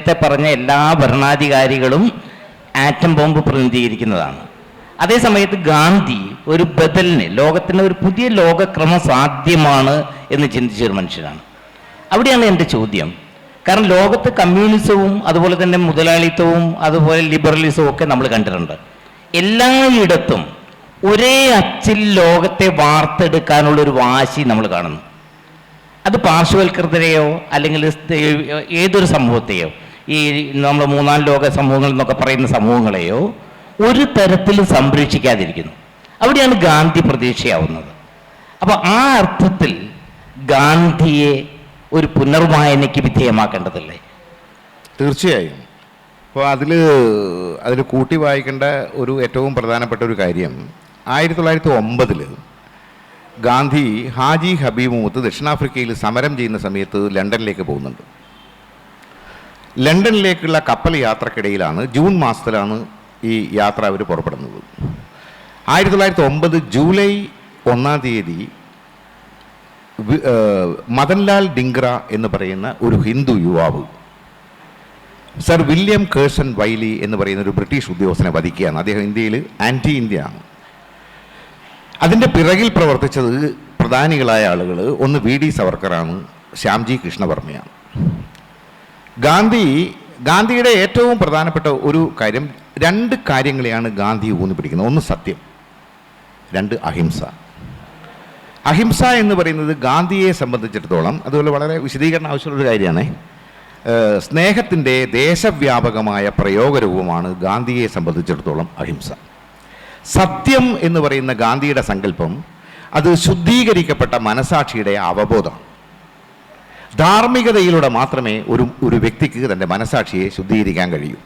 നേരത്തെ പറഞ്ഞ എല്ലാ ഭരണാധികാരികളും ആറ്റം ബോംബ് പ്രതിനിധീകരിക്കുന്നതാണ്. അതേസമയത്ത് ഗാന്ധി ഒരു ബദലിന്, ലോകത്തിന് ഒരു പുതിയ ലോകക്രമം സാധ്യമാണ് എന്ന് ചിന്തിച്ചൊരു മനുഷ്യനാണ്. അവിടെയാണ് എൻ്റെ ചോദ്യം. കാരണം ലോകത്ത് കമ്മ്യൂണിസവും അതുപോലെ തന്നെ മുതലാളിത്തവും അതുപോലെ ലിബറലിസവും ഒക്കെ നമ്മൾ കണ്ടിട്ടുണ്ട്. എല്ലായിടത്തും ഒരേ അച്ചിൽ ലോകത്തെ വാർത്തെടുക്കാനുള്ളൊരു വാശി നമ്മൾ കാണുന്നു. അത് പാർശ്വവൽക്കൃതരെയോ അല്ലെങ്കിൽ ഏതൊരു സമൂഹത്തെയോ, ഈ നമ്മൾ മൂന്നാം ലോക സമൂഹങ്ങൾ എന്നൊക്കെ പറയുന്ന സമൂഹങ്ങളെയോ ഒരു തരത്തിലും സംരക്ഷിക്കാതിരിക്കുന്നു. അവിടെയാണ് ഗാന്ധി പ്രതീക്ഷയാവുന്നത്. അപ്പോൾ ആ അർത്ഥത്തിൽ ഗാന്ധിയെ ഒരു പുനർവായനയ്ക്ക് വിധേയമാക്കേണ്ടതല്ലേ? തീർച്ചയായും. അപ്പോൾ അതിൽ കൂട്ടി വായിക്കേണ്ട ഒരു ഏറ്റവും പ്രധാനപ്പെട്ട ഒരു കാര്യം, 1909 ഗാന്ധി ഹാജി ഹബീബുമൊത്ത് ദക്ഷിണാഫ്രിക്കയിൽ സമരം ചെയ്യുന്ന സമയത്ത് ലണ്ടനിലേക്ക് പോകുന്നുണ്ട്. ലണ്ടനിലേക്കുള്ള കപ്പൽ യാത്രക്കിടയിലാണ്, ജൂൺ മാസത്തിലാണ് ഈ യാത്ര അവർ പുറപ്പെടുന്നത്. 1909 ജൂലൈ 1 മദൻലാൽ ഡിംഗ്ര എന്ന് പറയുന്ന ഒരു ഹിന്ദു യുവാവ് സർ വില്യം കേഴ്സൺ വൈലി എന്ന് പറയുന്ന ഒരു ബ്രിട്ടീഷ് ഉദ്യോഗസ്ഥനെ വധിക്കുകയാണ്. അദ്ദേഹം ഇന്ത്യയിൽ ആൻറ്റി ഇന്ത്യ ആണ്. അതിൻ്റെ പിറകിൽ പ്രവർത്തിച്ചത് പ്രധാനികളായ ആളുകൾ, ഒന്ന് VD സവർക്കറാണ്, ശ്യാംജി കൃഷ്ണവർമ്മയാണ്. ഗാന്ധിയുടെ ഏറ്റവും പ്രധാനപ്പെട്ട ഒരു കാര്യം, 2 കാര്യങ്ങളെയാണ് ഗാന്ധി ഊന്നിപ്പിടിക്കുന്നത്. ഒന്ന് സത്യം, 2 അഹിംസ. അഹിംസ എന്ന് പറയുന്നത് ഗാന്ധിയെ സംബന്ധിച്ചിടത്തോളം, അതുപോലെ വളരെ വിശദീകരണം ആവശ്യമുള്ളൊരു കാര്യമാണ്, സ്നേഹത്തിൻ്റെ ദേശവ്യാപകമായ പ്രയോഗരൂപമാണ് ഗാന്ധിയെ സംബന്ധിച്ചിടത്തോളം അഹിംസ. സത്യം എന്ന് പറയുന്ന ഗാന്ധിയുടെ സങ്കല്പം, അത് ശുദ്ധീകരിക്കപ്പെട്ട മനസാക്ഷിയുടെ അവബോധമാണ്. ധാർമ്മികതയിലൂടെ മാത്രമേ ഒരു വ്യക്തിക്ക് തൻ്റെ മനസാക്ഷിയെ ശുദ്ധീകരിക്കാൻ കഴിയൂ.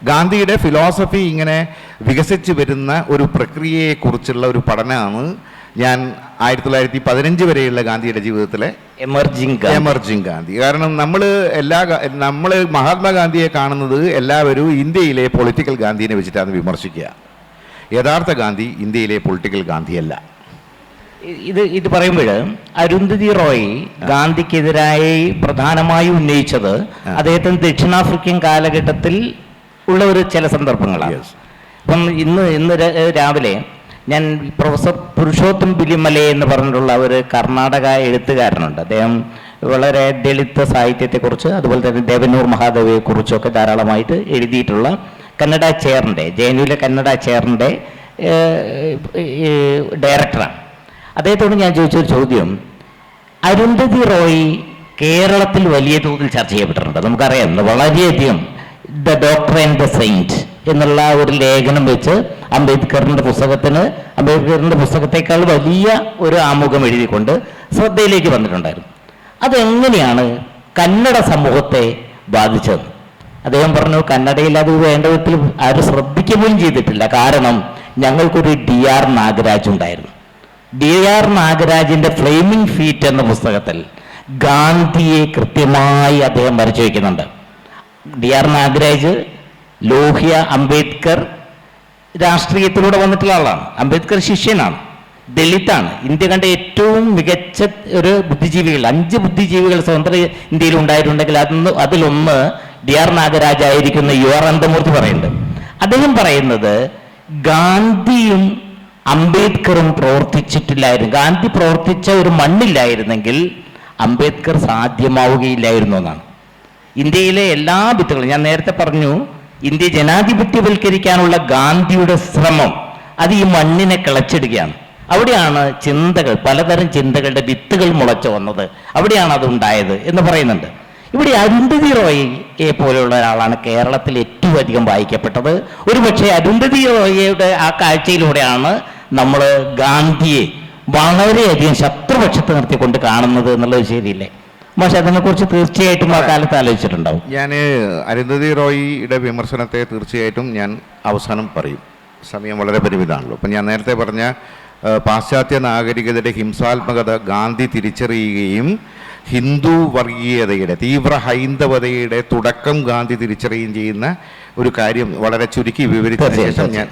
ഗാന്ധിയുടെ ഫിലോസഫി ഇങ്ങനെ വികസിച്ച് വരുന്ന ഒരു പ്രക്രിയയെക്കുറിച്ചുള്ള ഒരു പഠനമാണ് ഞാൻ 1915 വരെയുള്ള ഗാന്ധിയുടെ ജീവിതത്തിലെ എമർജിങ് ഗാന്ധി. കാരണം നമ്മൾ മഹാത്മാഗാന്ധിയെ കാണുന്നത് എല്ലാവരും ഇന്ത്യയിലെ പൊളിറ്റിക്കൽ ഗാന്ധിയെ വെച്ചിട്ടാണ് വിമർശിക്കുക. യഥാർത്ഥ ഗാന്ധി ഇന്ത്യയിലെ പൊളിറ്റിക്കൽ ഗാന്ധിയല്ല. ഇത് പറയുമ്പോൾ അരുന്ധതി റോയ് ഗാന്ധിക്കെതിരായി പ്രധാനമായും ഉന്നയിച്ചത് അദ്ദേഹത്തിന് ദക്ഷിണാഫ്രിക്കൻ കാലഘട്ടത്തിൽ ഉള്ള ചില സന്ദർഭങ്ങളാണ്. അപ്പം ഇന്ന് രാവിലെ ഞാൻ പ്രൊഫസർ പുരുഷോത്തം ബിലിമലെ എന്ന് പറഞ്ഞിട്ടുള്ള ഒരു കർണാടക എഴുത്തുകാരനുണ്ട്. അദ്ദേഹം വളരെ ദളിത് സാഹിത്യത്തെക്കുറിച്ച് അതുപോലെ തന്നെ ദേവനൂർ മഹാദേവയെക്കുറിച്ചൊക്കെ ധാരാളമായിട്ട് എഴുതിയിട്ടുള്ള കന്നഡ ചെയറിൻ്റെ, JNUവിലെ കന്നഡ ചെയറിൻ്റെ ഡയറക്ടറാണ്. അദ്ദേഹത്തോട് ഞാൻ ചോദിച്ചൊരു ചോദ്യം, അരുന്ധതി റോയ് കേരളത്തിൽ വലിയ തോതിൽ ചർച്ച ചെയ്യപ്പെട്ടിട്ടുണ്ട്. നമുക്കറിയാം, വളരെയധികം the doctor and the saint എന്നുള്ള ഒരു ലേഖനം വെച്ച് അംബേദ്കറിൻ്റെ പുസ്തകത്തെക്കാൾ വലിയ ഒരു ആമുഖം എഴുതിക്കൊണ്ട് ശ്രദ്ധയിലേക്ക് വന്നിട്ടുണ്ടായിരുന്നു. അതെങ്ങനെയാണ് കന്നഡ സമൂഹത്തെ ബാധിച്ചത്? അദ്ദേഹം പറഞ്ഞു, കന്നഡയിൽ അത് വേണ്ട വിധത്തിൽ ആരും ശ്രദ്ധിക്കുകയും ചെയ്തിട്ടില്ല. കാരണം ഞങ്ങൾക്കൊരു DR നാഗരാജ് ഉണ്ടായിരുന്നു. DR നാഗരാജിൻ്റെ ഫ്ലെയിമിംഗ് ഫീറ്റ് എന്ന പുസ്തകത്തിൽ ഗാന്ധിയെ കൃത്യമായി അദ്ദേഹം വരച്ചു വയ്ക്കുന്നുണ്ട്. DR നാഗരാജ്, ലോഹ്യ, അംബേദ്കർ രാഷ്ട്രീയത്തിലൂടെ വന്നിട്ടുള്ള ആളാണ്. അംബേദ്കർ ശിഷ്യനാണ്, ദളിതാണ്. ഇന്ത്യ കണ്ട ഏറ്റവും മികച്ച ഒരു ബുദ്ധിജീവികൾ, 5 ബുദ്ധിജീവികൾ സ്വതന്ത്ര ഇന്ത്യയിൽ ഉണ്ടായിട്ടുണ്ടെങ്കിൽ അതിലൊന്ന് DR നാഗരാജ് ആയിരിക്കുന്ന UR അനന്തമൂർത്തി പറയുന്നുണ്ട്. അദ്ദേഹം പറയുന്നത് ഗാന്ധിയും അംബേദ്കറും പ്രവർത്തിച്ചിട്ടില്ലായിരുന്നു, ഗാന്ധി പ്രവർത്തിച്ച ഒരു മണ്ണില്ലായിരുന്നെങ്കിൽ അംബേദ്കർ സാധ്യമാവുകയില്ലായിരുന്നു എന്നാണ്. ഇന്ത്യയിലെ എല്ലാ ഭിത്തുകളും, ഞാൻ നേരത്തെ പറഞ്ഞു, ഇന്ത്യ ജനാധിപത്യവൽക്കരിക്കാനുള്ള ഗാന്ധിയുടെ ശ്രമം അത് ഈ മണ്ണിനെ കിളച്ചിടുകയാണ്. അവിടെയാണ് ചിന്തകൾ, പലതരം ചിന്തകളുടെ വിത്തുകൾ മുളച്ചു വന്നത്, അവിടെയാണ് അത് ഉണ്ടായത് എന്ന് പറയുന്നുണ്ട്. ഇവിടെ അരുന്ധതി റോയിയെ പോലെയുള്ള ഒരാളാണ് കേരളത്തിൽ ഏറ്റവും അധികം വായിക്കപ്പെട്ടത്. ഒരുപക്ഷെ അരുന്ധതി റോയിയുടെ ആ കാഴ്ചയിലൂടെയാണ് നമ്മൾ ഗാന്ധിയെ വളരെയധികം ശത്രുപക്ഷത്ത് നിർത്തിക്കൊണ്ട് കാണുന്നത് എന്നുള്ളത് ശരിയില്ലേ? പക്ഷെ അതിനെക്കുറിച്ച് തീർച്ചയായിട്ടും ആ കാലത്ത് ആലോചിച്ചിട്ടുണ്ടാവും. ഞാൻ അരുന്ധതി റോയിയുടെ വിമർശനത്തെ തീർച്ചയായിട്ടും ഞാൻ അവസാനം പറയും, സമയം വളരെ പരിമിതമാണല്ലോ. അപ്പം ഞാൻ നേരത്തെ പറഞ്ഞ പാശ്ചാത്യ നാഗരികതയുടെ ഹിംസാത്മകത ഗാന്ധി തിരിച്ചറിയുകയും ഹിന്ദു വർഗീയതയുടെ, തീവ്ര ഹൈന്ദവതയുടെ തുടക്കം ഗാന്ധി തിരിച്ചറിയുകയും ചെയ്യുന്ന ഒരു കാര്യം വളരെ ചുരുക്കി വിവരിച്ച ശേഷം ഞാൻ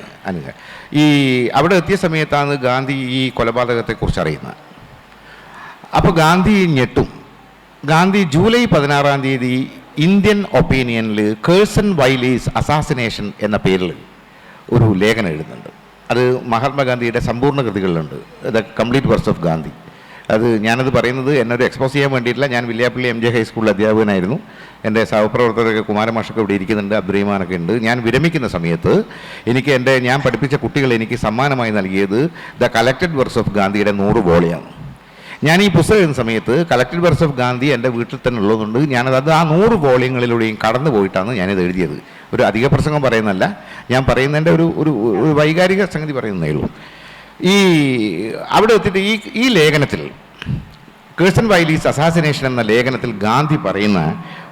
അവിടെ എത്തിയ സമയത്താണ് ഗാന്ധി ഈ കൊലപാതകത്തെക്കുറിച്ച് അറിയുന്നത്. അപ്പോൾ ഗാന്ധി ഞെട്ടും. ഗാന്ധി ജൂലൈ 16 ഇന്ത്യൻ ഒപ്പീനിയനിൽ കേഴ്സൺ വൈലീസ് അസാസിനേഷൻ എന്ന പേരിൽ ഒരു ലേഖനം എഴുതുന്നുണ്ട്. അത് മഹാത്മാഗാന്ധിയുടെ സമ്പൂർണ്ണ കൃതികളിലുണ്ട്, the complete works of Gandhi. അത് ഞാനത് പറയുന്നത് എന്നൊരു എക്സ്പോസ് ചെയ്യാൻ വേണ്ടിയിട്ടില്ല. ഞാൻ വില്യാപ്പള്ളി MJ ഹൈസ്കൂളിൽ അധ്യാപകനായിരുന്നു. എൻ്റെ സഹപ്രവർത്തകരൊക്കെ കുമാരമാഷൊക്കെ ഇവിടെ ഇരിക്കുന്നുണ്ട്, അബ്ദുറഹിമാനൊക്കെ ഉണ്ട്. ഞാൻ വിരമിക്കുന്ന സമയത്ത് ഞാൻ പഠിപ്പിച്ച കുട്ടികൾ എനിക്ക് സമ്മാനമായി നൽകിയത് ദ കളക്റ്റഡ് വർക്ക്സ് ഓഫ് ഗാന്ധിയുടെ 100 വോളിയാണ്. ഞാൻ ഈ പുസ്തകം എഴുതുന്ന സമയത്ത് കളക്റ്റഡ് വർക്ക്സ് ഓഫ് ഗാന്ധി എൻ്റെ വീട്ടിൽ തന്നെ ഉള്ളതുകൊണ്ട് ഞാനത് ആ 100 വോളിയങ്ങളിലൂടെയും കടന്നു പോയിട്ടാണ് ഞാനിത് എഴുതിയത്. ഒരു അധിക പ്രസംഗം പറയുന്നതല്ല, ഞാൻ പറയുന്നതിൻ്റെ ഒരു വൈകാരിക സംഗതി പറയുന്നതേ ഉള്ളൂ. അവിടെ എത്തിയിട്ട് ഈ ലേഖനത്തിൽ കേഴ്സൺ വൈലീസ് അസാസിനേഷൻ എന്ന ലേഖനത്തിൽ ഗാന്ധി പറയുന്ന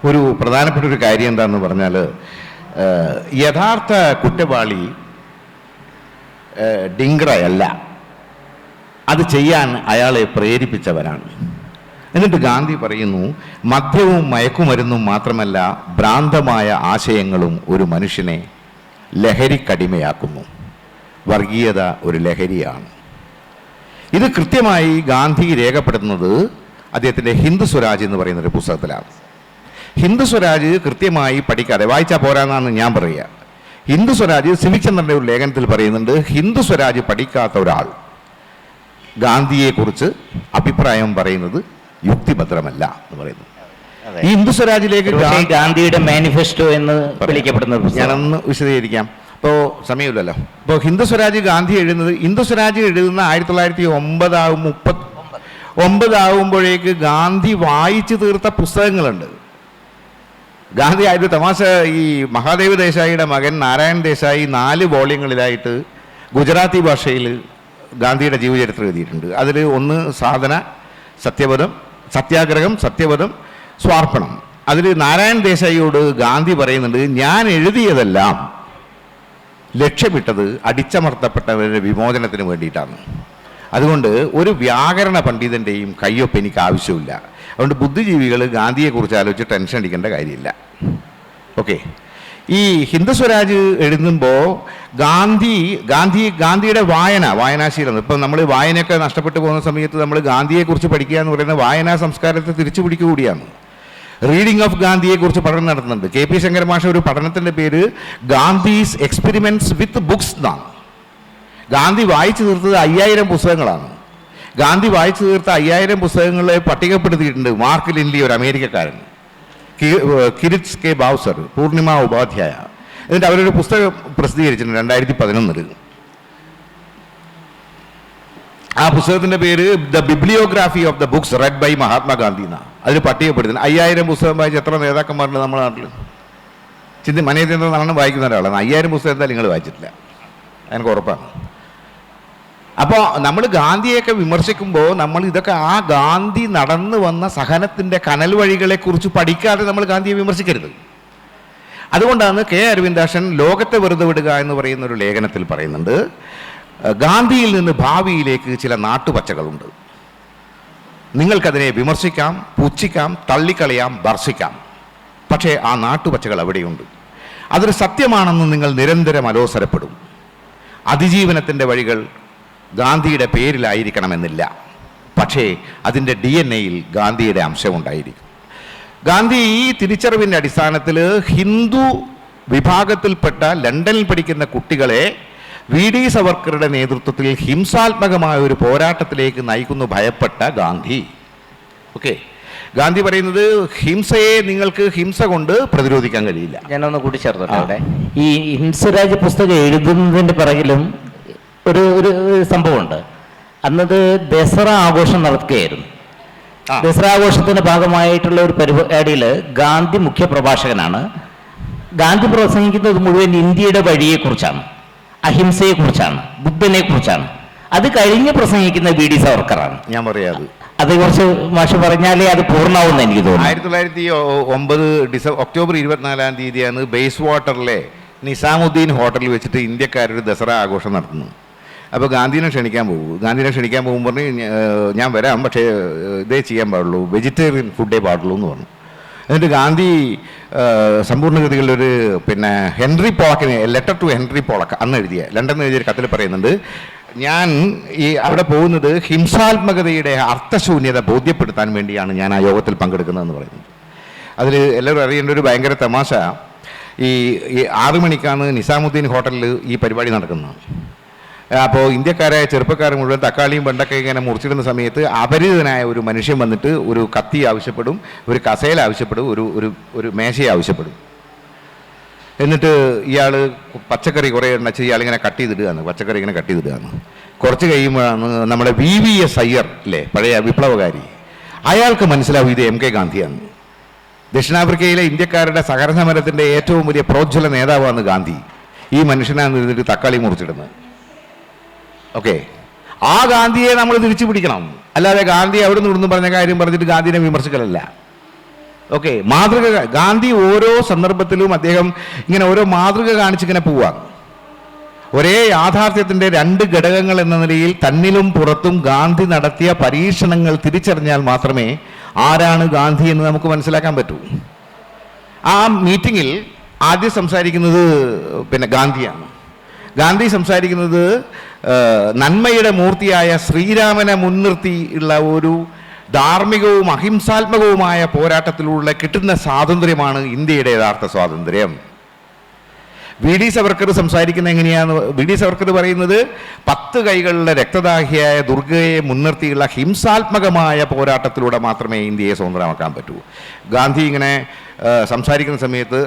ഒരു പ്രധാനപ്പെട്ട ഒരു കാര്യം എന്താണെന്ന് പറഞ്ഞാൽ, യഥാർത്ഥ കുറ്റവാളി ഡിംഗ്റയല്ല, അത് ചെയ്യാൻ അയാളെ പ്രേരിപ്പിച്ചവരാണ്. എന്നിട്ട് ഗാന്ധി പറയുന്നു, മദ്യവും മയക്കുമരുന്നും മാത്രമല്ല ഭ്രാന്തമായ ആശയങ്ങളും ഒരു മനുഷ്യനെ ലഹരിക്കടിമയാക്കുന്നു. വർഗീയത ഒരു ലഹരിയാണ്. ഇത് കൃത്യമായി ഗാന്ധി രേഖപ്പെടുത്തുന്നത് അദ്ദേഹത്തിൻ്റെ ഹിന്ദു സ്വരാജ് എന്ന് പറയുന്നൊരു പുസ്തകത്തിലാണ്. ഹിന്ദു സ്വരാജ് കൃത്യമായി പഠിക്കാതെ വായിച്ചാൽ പോരാന്നാണ് ഞാൻ പറയുക. ഹിന്ദു സ്വരാജ് സിവിക് ചന്ദ്രൻ്റെ ഒരു ലേഖനത്തിൽ പറയുന്നുണ്ട്, ഹിന്ദു സ്വരാജ് പഠിക്കാത്ത ഒരാൾ ഗാന്ധിയെക്കുറിച്ച് അഭിപ്രായം പറയുന്നത് യുക്തിഭദ്രമല്ല എന്ന് പറയുന്നു. ഈ ഹിന്ദു സ്വരാജിലേക്ക് ഗാന്ധിയുടെ മാനിഫെസ്റ്റോ എന്ന് വിളിക്കപ്പെടുന്നത് ഞാനൊന്ന് വിശദീകരിക്കാം. ഇപ്പോൾ സമയമില്ലല്ലോ. ഇപ്പോൾ ഹിന്ദു സ്വരാജ് ഗാന്ധി ഹിന്ദു സ്വരാജ് എഴുതുന്ന 1939 ആകുമ്പോഴേക്ക് ഗാന്ധി വായിച്ചു തീർത്ത പുസ്തകങ്ങളുണ്ട്. ഗാന്ധി ആയിട്ട് തമാശ, ഈ മഹാദേവ് ദേശായിയുടെ മകൻ നാരായൺ ദേശായി 4 വോള്യങ്ങളിലായിട്ട് ഗുജറാത്തി ഭാഷയിൽ ഗാന്ധിയുടെ ജീവചരിത്രം എഴുതിയിട്ടുണ്ട്. അതിൽ ഒന്ന് സാധന, സത്യാഗ്രഹം, സത്യവധം, സ്വാർപ്പണം. അതിൽ നാരായൺ ദേശായിയോട് ഗാന്ധി പറയുന്നുണ്ട്, ഞാൻ എഴുതിയതെല്ലാം ലക്ഷ്യമിട്ടത് അടിച്ചമർത്തപ്പെട്ടവരുടെ വിമോചനത്തിന് വേണ്ടിയിട്ടാണ്. അതുകൊണ്ട് ഒരു വ്യാകരണ പണ്ഡിതൻ്റെയും കയ്യൊപ്പ് എനിക്ക് ആവശ്യമില്ല. അതുകൊണ്ട് ബുദ്ധിജീവികൾ ഗാന്ധിയെക്കുറിച്ച് ആലോചിച്ച് ടെൻഷൻ അടിക്കേണ്ട കാര്യമില്ല. ഓക്കെ. ഈ ഹിന്ദു സ്വരാജ് എഴുതുമ്പോൾ ഗാന്ധിയുടെ വായനാശീലം, ഇപ്പം നമ്മൾ വായനയൊക്കെ നഷ്ടപ്പെട്ടു പോകുന്ന സമയത്ത് നമ്മൾ ഗാന്ധിയെക്കുറിച്ച് പഠിക്കുക എന്ന് പറയുന്ന വായനാ സംസ്കാരത്തെ തിരിച്ചു പിടിക്കുക കൂടിയാണ്. റീഡിംഗ് ഓഫ് ഗാന്ധിയെക്കുറിച്ച് പഠനം നടത്തുന്നുണ്ട്. KP ശങ്കര മാഷ ഒരു പഠനത്തിൻ്റെ പേര് ഗാന്ധീസ് എക്സ്പെരിമെൻറ്റ്സ് വിത്ത് ബുക്സ് എന്നാണ്. ഗാന്ധി വായിച്ചു തീർത്തത് 5000 പുസ്തകങ്ങളാണ്. ഗാന്ധി വായിച്ചു തീർത്ത 5000 പുസ്തകങ്ങളെ പട്ടികപ്പെടുത്തിയിട്ടുണ്ട് മാർക്ക് ലിൻലി, ഒരു അമേരിക്കക്കാരൻ, കിരിച്ച് K. ബാവ്സർ, പൂർണിമ ഉപാധ്യായ. എന്നിട്ട് അവരൊരു പുസ്തകം പ്രസിദ്ധീകരിച്ചിട്ടുണ്ട് 2011. ആ പുസ്തകത്തിൻ്റെ പേര് the bibliography of the books read by Mahatma Gandhi എന്നാണ്. അതിൽ പട്ടികപ്പെടുത്തുന്നത് 5000 പുസ്തകം വായിച്ച് എത്ര നേതാക്കന്മാരുണ്ട് നമ്മുടെ നാട്ടിൽ? മനേന്ദ്രനാണ് വായിക്കുന്ന ഒരാളാണ്. 5000 പുസ്തകം എന്തായാലും നിങ്ങൾ വായിച്ചിട്ടില്ല, എനിക്ക് ഉറപ്പാണ്. അപ്പോൾ നമ്മൾ ഗാന്ധിയെയൊക്കെ വിമർശിക്കുമ്പോൾ നമ്മൾ ഇതൊക്കെ ആ ഗാന്ധി നടന്നു വന്ന സഹനത്തിൻ്റെ കനൽ വഴികളെക്കുറിച്ച് പഠിക്കാതെ നമ്മൾ ഗാന്ധിയെ വിമർശിക്കരുത്. അതുകൊണ്ടാണ് K. അരവിന്ദാക്ഷൻ ലോകത്തെ വെറുതെ വിടുക എന്ന് പറയുന്ന ഒരു ലേഖനത്തിൽ പറയുന്നുണ്ട്, ഗാന്ധിയിൽ നിന്ന് ഭാവിയിലേക്ക് ചില നാട്ടുപച്ചകളുണ്ട്. നിങ്ങൾക്കതിനെ വിമർശിക്കാം, പുച്ഛിക്കാം, തള്ളിക്കളയാം, ഭർഷിക്കാം. പക്ഷേ ആ നാട്ടുപച്ചകൾ അവിടെയുണ്ട്. അതൊരു സത്യമാണെന്ന് നിങ്ങൾ നിരന്തരം അലോസരപ്പെടും. അതിജീവനത്തിൻ്റെ വഴികൾ ഗാന്ധിയുടെ പേരിലായിരിക്കണമെന്നില്ല, പക്ഷേ അതിൻ്റെ DNA-യിൽ ഗാന്ധിയുടെ അംശമുണ്ടായിരിക്കും. ഗാന്ധി ഈ തിരിച്ചറിവിൻ്റെ അടിസ്ഥാനത്തിൽ ഹിന്ദു വിഭാഗത്തിൽപ്പെട്ട ലണ്ടനിൽ പഠിക്കുന്ന കുട്ടികളെ VD സവർക്കറുടെ നേതൃത്വത്തിൽ ഹിംസാത്മകമായ ഒരു പോരാട്ടത്തിലേക്ക് നയിക്കുന്നു ഭയപ്പെട്ട ഗാന്ധി. ഓക്കെ. ഗാന്ധി പറയുന്നത് ഹിംസയെ നിങ്ങൾക്ക് ഹിംസ കൊണ്ട് പ്രതിരോധിക്കാൻ കഴിയില്ല. ഞാനൊന്ന് കൂട്ടിച്ചേർത്തോട്ടെ അവിടെ. ഈ ഹിംസരാജ് പുസ്തകം എഴുതുന്നതിൻ്റെ പിറകിലും ഒരു സംഭവമുണ്ട്. അന്നത് ദസറ ആഘോഷം നടത്തുകയായിരുന്നു. ദസറ ആഘോഷത്തിൻ്റെ ഭാഗമായിട്ടുള്ള ഒരു പരിപാടിയിൽ ഗാന്ധി മുഖ്യ പ്രഭാഷകനാണ്. ഗാന്ധി പ്രസംഗിക്കുന്നത് മുഴുവൻ ഇന്ത്യയുടെ വഴിയെക്കുറിച്ചാണ്, അഹിംസയെക്കുറിച്ചാണ്, ബുദ്ധനെക്കുറിച്ചാണ്. അത് കഴിഞ്ഞ് പ്രസംഗിക്കുന്ന VD സവർക്കറാണ്. ഞാൻ പറയാത് അതേക്കുറിച്ച് മാഷ് പറഞ്ഞാലേ അത് പൂർണ്ണമാവുമെന്ന് എനിക്ക് തോന്നുന്നു. 1909 ഒക്ടോബർ 24 ബേസ് വാട്ടറിലെ നിസാമുദ്ദീൻ ഹോട്ടലിൽ വെച്ചിട്ട് ഇന്ത്യക്കാരൊരു ദസറ ആഘോഷം നടത്തുന്നു. അപ്പോൾ ഗാന്ധിനെ ക്ഷണിക്കാൻ പോകുമ്പോൾ ഞാൻ വരാം, പക്ഷേ ഇതേ ചെയ്യാൻ പാടുള്ളൂ, വെജിറ്റേറിയൻ ഫുഡേ പാടുള്ളൂ എന്ന് പറഞ്ഞു. എന്നിട്ട് ഗാന്ധി സമ്പൂർണ്ണഗതികളിലൊരു ഹെൻറി പോളക്കിന് ലെറ്റർ ടു ഹെൻറി പോളക്ക് അന്ന് ലണ്ടനിൽ എഴുതിയൊരു കത്തിൽ പറയുന്നുണ്ട്, ഞാൻ അവിടെ പോകുന്നത് ഹിംസാത്മകതയുടെ അർത്ഥശൂന്യത ബോധ്യപ്പെടുത്താൻ വേണ്ടിയാണ് ഞാൻ ആ യോഗത്തിൽ പങ്കെടുക്കുന്നതെന്ന് പറയുന്നത്. അതിൽ എല്ലാവരും അറിയേണ്ട ഒരു ഭയങ്കര തമാശ, ഈ 6 മണിക്കാണ് നിസാമുദ്ദീൻ ഹോട്ടലിൽ ഈ പരിപാടി നടക്കുന്നത്. അപ്പോൾ ഇന്ത്യക്കാരായ ചെറുപ്പക്കാർ മുഴുവൻ തക്കാളിയും വെണ്ടൊക്കെ ഇങ്ങനെ മുറിച്ചിടുന്ന സമയത്ത് അപരിചിതനായ ഒരു മനുഷ്യൻ വന്നിട്ട് ഒരു കത്തി ആവശ്യപ്പെടും, ഒരു കസേല ആവശ്യപ്പെടും, ഒരു മേശയെ ആവശ്യപ്പെടും. എന്നിട്ട് ഇയാൾ പച്ചക്കറി കുറേ എണ്ണച്ച് ഇയാളിങ്ങനെ കട്ട് ചെയ്തിടുകയാണ്, പച്ചക്കറി ഇങ്ങനെ കട്ട് ചെയ്തിടുകയാണ്. കുറച്ച് കഴിയുമ്പോഴാണ് നമ്മുടെ VVS അയ്യർ ഇല്ലേ, പഴയ വിപ്ലവകാരി, അയാൾക്ക് മനസ്സിലാവും ഇത് MK ഗാന്ധിയാണ്. ദക്ഷിണാഫ്രിക്കയിലെ ഇന്ത്യക്കാരുടെ സഹകരണ സമരത്തിൻ്റെ ഏറ്റവും വലിയ പ്രോജ്വല നേതാവാണ് ഗാന്ധി. ഈ മനുഷ്യനാണ് ഇരുന്നിട്ട് തക്കാളി മുറിച്ചിടുന്നത്. ഓക്കെ, ആ ഗാന്ധിയെ നമ്മൾ തിരിച്ചു പിടിക്കണം, അല്ലാതെ ഗാന്ധി അവിടെ നിന്ന് പറഞ്ഞ കാര്യം പറഞ്ഞിട്ട് ഗാന്ധിനെ വിമർശിക്കലല്ല. ഓക്കെ, മാതൃക ഗാന്ധി ഓരോ സന്ദർഭത്തിലും അദ്ദേഹം ഇങ്ങനെ ഓരോ മാതൃക കാണിച്ചിങ്ങനെ പോവാണ്. ഒരേ യാഥാർത്ഥ്യത്തിൻ്റെ 2 ഘടകങ്ങൾ എന്ന നിലയിൽ തന്നിലും പുറത്തും ഗാന്ധി നടത്തിയ പരീക്ഷണങ്ങൾ തിരിച്ചറിഞ്ഞാൽ മാത്രമേ ആരാണ് ഗാന്ധി എന്ന് നമുക്ക് മനസ്സിലാക്കാൻ പറ്റൂ. ആ മീറ്റിങ്ങിൽ ആദ്യം സംസാരിക്കുന്നത് ഗാന്ധിയാണ്. ഗാന്ധി സംസാരിക്കുന്നത് നന്മയുടെ മൂർത്തിയായ ശ്രീരാമനെ മുൻനിർത്തി ഉള്ള ഒരു ധാർമ്മികവും അഹിംസാത്മകവുമായ പോരാട്ടത്തിലൂടെ കിട്ടുന്ന സ്വാതന്ത്ര്യമാണ് ഇന്ത്യയുടെ യഥാർത്ഥ സ്വാതന്ത്ര്യം. VD സവർക്കർ സംസാരിക്കുന്ന എങ്ങനെയാണ്? VD സവർക്കർ പറയുന്നത് 10 കൈകളുടെ രക്തദാഹിയായ ദുർഗയെ മുൻനിർത്തിയുള്ള ഹിംസാത്മകമായ പോരാട്ടത്തിലൂടെ മാത്രമേ ഇന്ത്യയെ സ്വതന്ത്രമാക്കാൻ പറ്റൂ. ഗാന്ധി ഇങ്ങനെ സംസാരിക്കുന്ന സമയത്ത്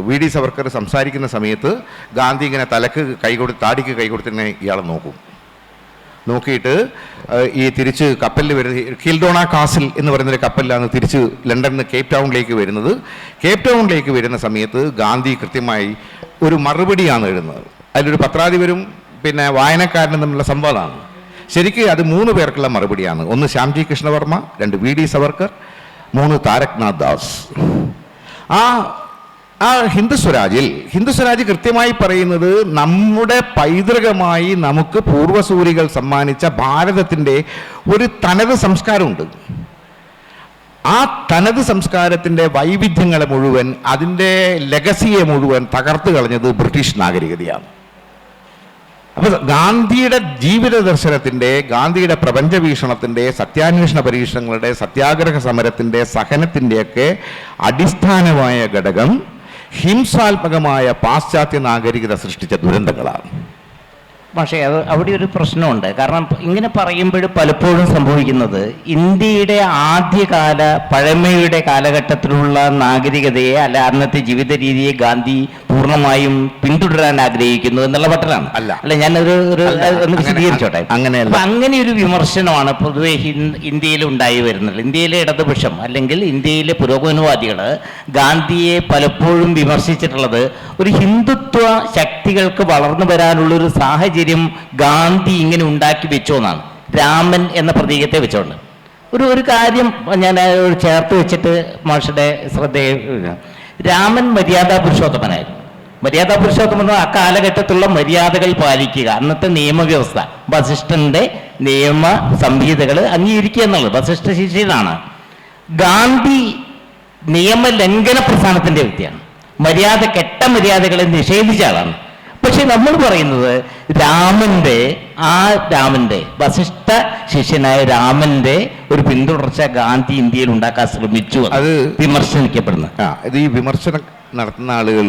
VD സവർക്കർ സംസാരിക്കുന്ന സമയത്ത് ഗാന്ധി ഇങ്ങനെ താടിക്ക് കൈ കൊടുത്തിങ്ങനെ ഇയാളെ നോക്കിയിട്ട് ഈ തിരിച്ച് കപ്പലിൽ വരുന്ന കിൽഡോണ കാസിൽ എന്ന് പറയുന്നൊരു കപ്പലിലാണ് തിരിച്ച് ലണ്ടനിൽ നിന്ന് കേപ്പ് ടൗണിലേക്ക് വരുന്നത്. കേപ്പ് ടൗണിലേക്ക് വരുന്ന സമയത്ത് ഗാന്ധി കൃത്യമായി ഒരു മറുപടിയാണ് എഴുതുന്നത്. അതിലൊരു പത്രാധിപരും വായനക്കാരനും തമ്മിലുള്ള സംവാദമാണ്. ശരിക്കും അത് 3 പേർക്കുള്ള മറുപടിയാണ്. 1 ശ്യാംജി കൃഷ്ണവർമ്മ, 2 VD സവർക്കർ, 3 താരക്നാഥ് ദാസ്. ആ ഹിന്ദുസ്വരാജ് കൃത്യമായി പറയുന്നത് നമ്മുടെ പൈതൃകമായി നമുക്ക് പൂർവസൂരികൾ സമ്മാനിച്ച ഭാരതത്തിൻ്റെ ഒരു തനത് സംസ്കാരമുണ്ട്. ആ തനത് സംസ്കാരത്തിൻ്റെ വൈവിധ്യങ്ങളെ മുഴുവൻ, അതിൻ്റെ ലെഗസിയെ മുഴുവൻ തകർത്ത് കളഞ്ഞത് ബ്രിട്ടീഷ് നാഗരികതയാണ്. അപ്പോൾ ഗാന്ധിയുടെ ജീവിത ദർശനത്തിൻ്റെ, ഗാന്ധിയുടെ പ്രപഞ്ച വീക്ഷണത്തിൻ്റെ, സത്യാന്വേഷണ പരീക്ഷണങ്ങളുടെ, സത്യാഗ്രഹ സമരത്തിൻ്റെ, സഹനത്തിൻ്റെയൊക്കെ അടിസ്ഥാനമായ ഘടകം ഹിംസാത്മകമായ പാശ്ചാത്യ നാഗരികത സൃഷ്ടിച്ച ദുരന്തങ്ങളാണ്. പക്ഷേ അവിടെ ഒരു പ്രശ്നമുണ്ട്. കാരണം ഇങ്ങനെ പറയുമ്പോൾ പലപ്പോഴും സംഭവിക്കുന്നത് ഇന്ത്യയുടെ ആദ്യകാല പഴമയുടെ കാലഘട്ടത്തിലുള്ള നാഗരികതയെ അന്നത്തെ ജീവിത രീതിയെ ഗാന്ധി പൂർണ്ണമായും പിന്തുടരാൻ ആഗ്രഹിക്കുന്നു എന്നുള്ള പട്ടലാണ്. അല്ല ഞാനൊരു ഒന്ന് വിശദീകരിച്ചോട്ടെ. അങ്ങനെ ഒരു വിമർശനമാണ് പൊതുവെ ഇന്ത്യയിൽ ഉണ്ടായി വരുന്നത്. ഇന്ത്യയിലെ ഇടതുപക്ഷം അല്ലെങ്കിൽ ഇന്ത്യയിലെ പുരോഗമനവാദികൾ ഗാന്ധിയെ പലപ്പോഴും വിമർശിച്ചിട്ടുള്ളത് ഒരു ഹിന്ദുത്വ ശക്തികൾക്ക് വളർന്നു വരാനുള്ളൊരു സാഹചര്യം ഗാന്ധി ഇങ്ങനെ ഉണ്ടാക്കി വെച്ചോന്നാണ്. രാമൻ എന്ന പ്രതീകത്തെ വെച്ചോണ്ട് ഒരു കാര്യം ഞാൻ ചേർത്ത് വെച്ചിട്ട് മാഷയുടെ ശ്രദ്ധയെ, രാമൻ മര്യാദാ പുരുഷോത്തമനായിരുന്നു. മര്യാദാ പുരുഷോത്തമൻ ആ കാലഘട്ടത്തിലുള്ള മര്യാദകൾ പാലിക്കുക, അന്നത്തെ നിയമവ്യവസ്ഥ, വസിഷ്ഠന്റെ നിയമ സംഹിതകൾ അംഗീകരിക്കുക എന്നുള്ളത് വസിഷ്ഠ ശിഷ്യനാണ്. ഗാന്ധി നിയമലംഘന പ്രസ്ഥാനത്തിന്റെ വ്യക്തിയാണ്. കെട്ട മര്യാദകളെ നിഷേധിച്ച ആളാണ്. പക്ഷെ നമ്മൾ പറയുന്നത് രാമന്റെ വസിഷ്ഠ ശിഷ്യനായ രാമന്റെ ഒരു പിന്തുടർച്ച ഗാന്ധി ഇന്ത്യയിൽ ഉണ്ടാക്കാൻ ശ്രമിച്ചു. അത് വിമർശിക്കപ്പെടുന്നു. ഈ വിമർശനം നടത്തുന്ന ആളുകൾ